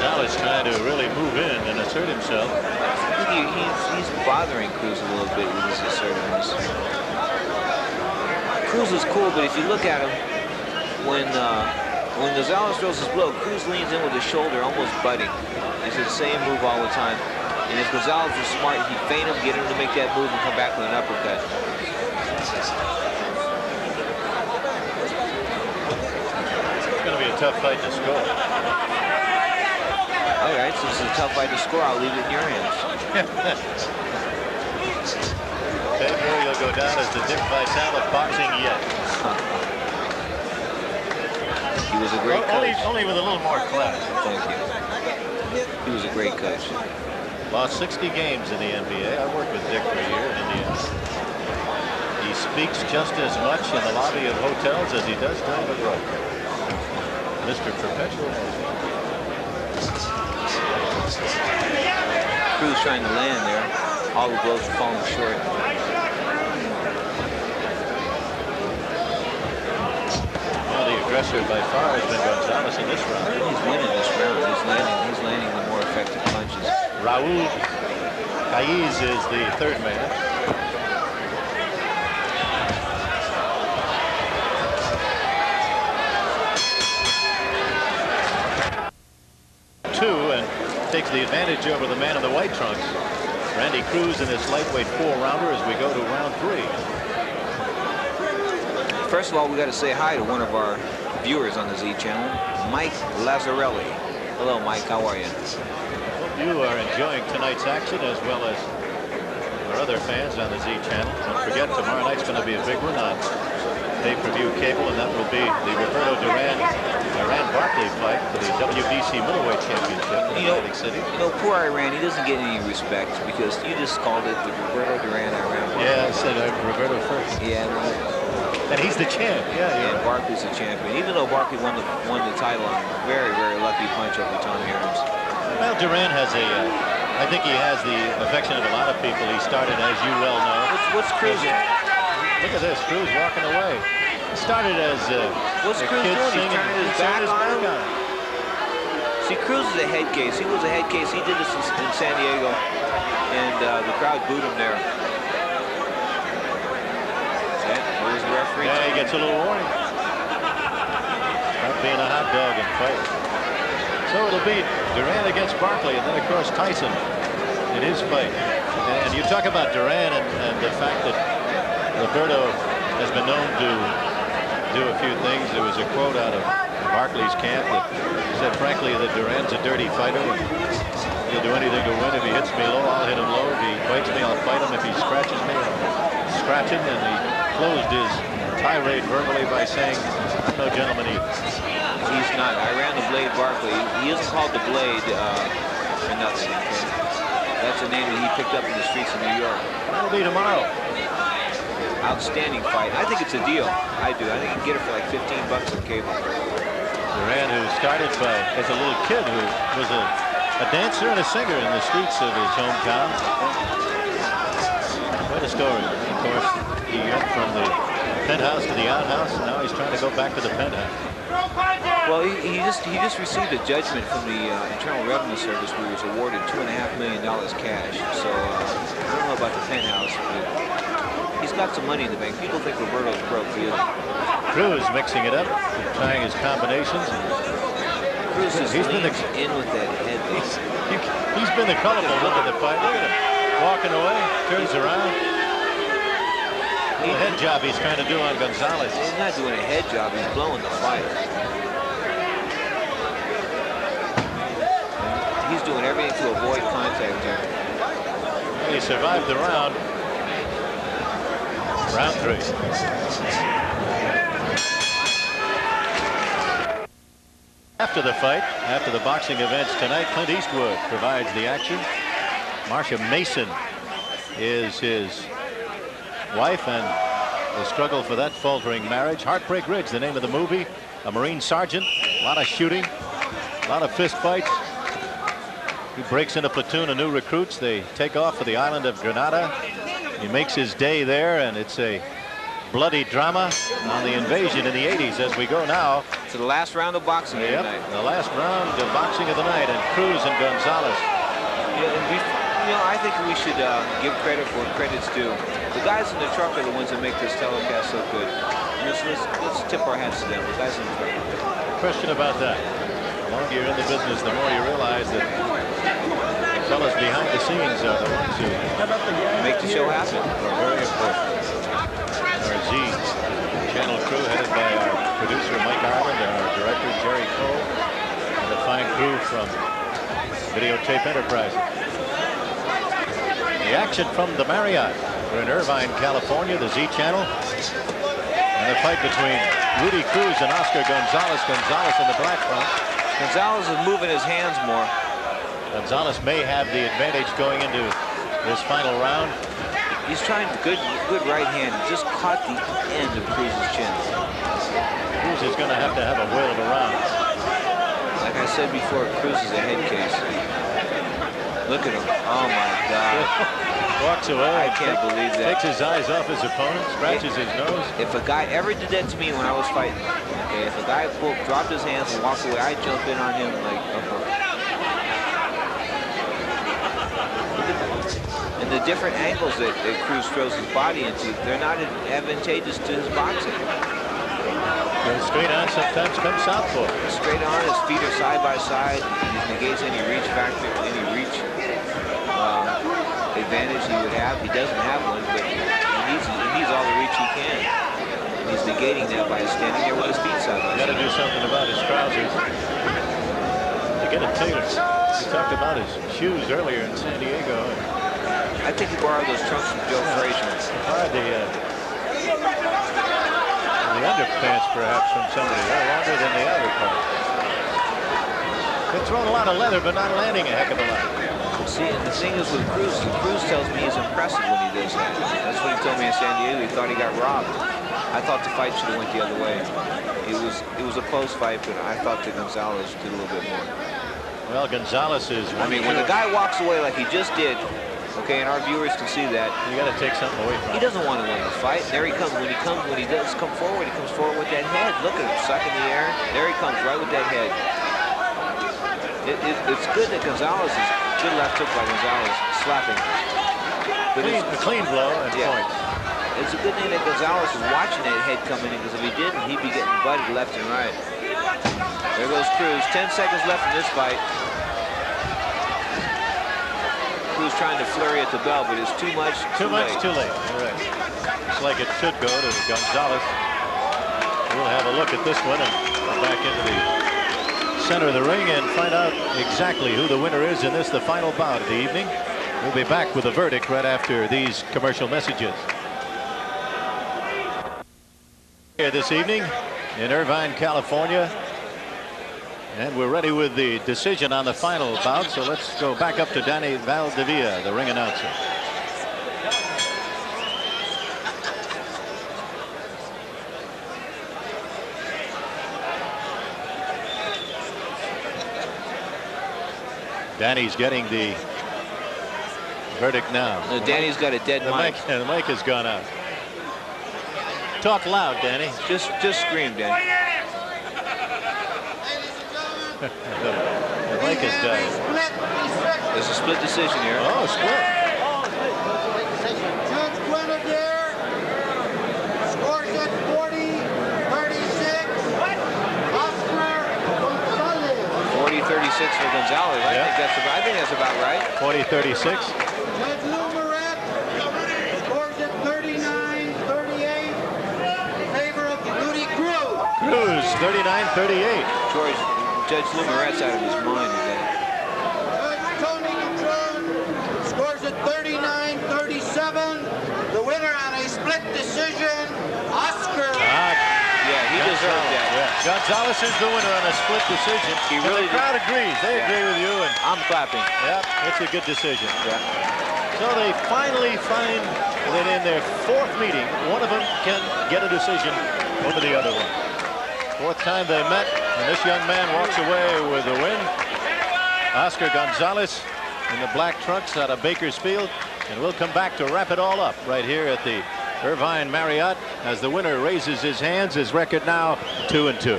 Gonzalez trying to really move in and assert himself. He's bothering Cruz a little bit with his assertiveness. Cruz is cool, but if you look at him, when Gonzalez throws his blow, Cruz leans in with his shoulder, almost butting. It's the same move all the time. And if Gonzalez was smart, he'd feint him, get him to make that move, and come back with an uppercut. It's going to be a tough fight to score. All right, since it's a tough fight to score, I'll leave it in your hands. Pedro, you'll go down as the Dick Vitale of boxing yet. He was a great coach. Only with a little more class. Thank you. He was a great coach. Lost 60 games in the NBA. I worked with Dick for a year in Indiana. He speaks just as much in the lobby of hotels as he does during the broadcast. Mr. Perpetual. Cruz trying to land there. All the blows are falling short. Well, the aggressor by far has been Gonzalez in this round. He's winning this round. He's landing the more effective punches. Raul Caiz is the third man. Two and takes the advantage over the man in the white trunks. Randy Cruz in this lightweight 4-rounder as we go to round 3. First of all, we got to say hi to one of our viewers on the Z channel, Mike Lazzarelli. Hello, Mike. How are you? Hope you are enjoying tonight's action as well as our other fans on the Z channel. Don't forget, tomorrow night's going to be a big one on pay-per-view cable, and that will be the Roberto Iran Barkley fight for the WBC middleweight championship in Atlantic City. You know, poor Iran, he doesn't get any respect because you just called it the Roberto Iran Barkley. Yeah, I said Roberto first. Yeah. And he's the champ. Yeah. And Barkley's the champion. Even though Barkley won the title on a very, very lucky punch over Tommy Hearns. Well, Duran has I think he has the affection of a lot of people. He started, as you well know. What's Cruz? Look at this, Cruz walking away. He started as what's Cruz doing? He's turning his back on him. See, Cruz is a head case. He was a head case. He did this in San Diego, and the crowd booed him there. Where's the referee? Yeah, he gets a little warning. Not being a hot dog and fight. So it'll be Duran against Barkley, and then, of course, Tyson in his fight. And you talk about Duran and the fact that Roberto has been known to do a few things. There was a quote out of Barkley's camp that said, frankly, that Duran's a dirty fighter. He'll do anything to win. If he hits me low, I'll hit him low. If he bites me, I'll fight him. If he scratches me, I'll scratch him. And he closed his tirade verbally by saying, I'm no gentleman either. He's not. I ran the Blade Barkley. He isn't called the Blade for nothing. Okay? That's a name that he picked up in the streets of New York. That'll be tomorrow. Outstanding fight. I think it's a deal. I do. I think you can get it for like $15 on cable. Duran, who started as a little kid, who was a dancer and a singer in the streets of his hometown. Quite a story. Of course, he went from the penthouse to the outhouse, and now he's trying to go back to the penthouse. Well, he just received a judgment from the Internal Revenue Service where he was awarded $2.5 million cash. So I don't know about the penthouse, but he's got some money in the bank. People think Roberto's broke. He isn't. Cruz mixing it up, trying his combinations. Cruz is in with that head. He's been the colorful one in the fight. Look at him walking away, turns around. The head job he's trying to do on Gonzalez. He's not doing a head job. He's blowing the fight. He's doing everything to avoid contact here. He survived the round. Round 3. After the fight, after the boxing events tonight, Clint Eastwood provides the action. Marsha Mason is his wife, and the struggle for that faltering marriage. Heartbreak Ridge, the name of the movie. A Marine sergeant, a lot of shooting, a lot of fist fights. He breaks in a platoon of new recruits. They take off for the island of Grenada. He makes his day there, and it's a bloody drama on the invasion in the 80s as we go now to the last round of boxing Yep, tonight. the last round of boxing of the night, and Cruz and Gonzalez. I think we should give credit where credit's due. The guys in the truck are the ones that make this telecast so good. Let's tip our hats to them. The guys in the truck. Question about that. The longer you're in the business, the more you realize that fellas behind the scenes are the ones who Make the show happen. are very important. Our Z channel crew headed by our producer Mike Ireland and our director Jerry Cole, and the fine crew from Videotape Enterprises. The action from the Marriott. We're in Irvine, California, the Z channel. And the fight between Rudy Cruz and Oscar Gonzalez. Gonzalez in the black front. Gonzalez is moving his hands more. Gonzalez may have the advantage going into this final round. He's trying good right hand. He just caught the end of Cruz's chin. Cruz is going to have a whale of a round. Like I said before, Cruz is a head case. Look at him. Oh my God. Walks away. I can't believe that. Takes his eyes off his opponent, scratches his nose. If a guy ever did that to me when I was fighting, okay, if a guy dropped his hands and walked away, I'd jump in on him like, And the different angles that Cruz throws his body into, they're not advantageous to his boxing. Goes straight on, sometimes comes southpaw. Straight on, his feet are side by side. He negates any reach factor, any reach advantage he would have. He doesn't have one, but he needs all the reach he can. He's negating that by standing there with his feet side by side. Got to do something about his trousers to get it tailored. We talked about his shoes earlier in San Diego. I think he borrowed those trunks from Joe Frazier. The underpants, perhaps, from somebody. They're longer than the other part. They're throwing a lot of leather, but not landing a heck of a lot. See, and the thing is with Cruz, Cruz tells me he's impressive when he does that. That's what he told me in San Diego. He thought he got robbed. I thought the fight should have went the other way. It was a close fight, but I thought that Gonzalez did a little bit more. Well, Gonzalez is. I mean, when the guy walks away like he just did, okay, and our viewers can see that. You got to take something away from him. He doesn't want to win the fight. There he comes. When he does come forward, he comes forward with that head. Look at him, sucking the air. There he comes, right with that head. It's good that Gonzalez is good left hook by Gonzalez, slapping. But a clean blow and points. It's a good thing that Gonzalez is watching that head coming in, because if he didn't, he'd be getting butted left and right. There goes Cruz. 10 seconds left in this fight. Cruz trying to flurry at the bell, but it's too much. Too late. All right. Looks like it should go to Gonzalez. We'll have a look at this one and go back into the center of the ring and find out exactly who the winner is in this, the final bout of the evening. We'll be back with a verdict right after these commercial messages. Here this evening in Irvine, California. And we're ready with the decision on the final bout. So let's go back up to Danny Valdivia, the ring announcer. Danny's getting the verdict now. No, Danny's got a dead mic. The mic has gone out. Talk loud, Danny. Just scream, Danny. The mic is died. There's a split decision here. Oh, split. Judge Grenadier scores it 40-36. Oscar Gonzalez. 40-36 for Gonzalez. I think that's about right. 40-36. Judge Lumaret scores it 39-38 in favor of Rudy Cruz. Cruz, 39-38. Judge Lumaret's out of his mind today. Judge Tony Dutron scores it 39-37. The winner on a split decision, Oscar. Yeah, he deserved that. Yeah. Gonzalez is the winner on a split decision. He really the crowd agrees. They agree with you. And I'm clapping. yeah, it's a good decision. Yeah. So they finally find that in their fourth meeting, one of them can get a decision over the other one. Fourth time they met, and this young man walks away with the win. Oscar Gonzalez in the black trunks out of Bakersfield. And we'll come back to wrap it all up right here at the Irvine Marriott as the winner raises his hands. His record now 2-2.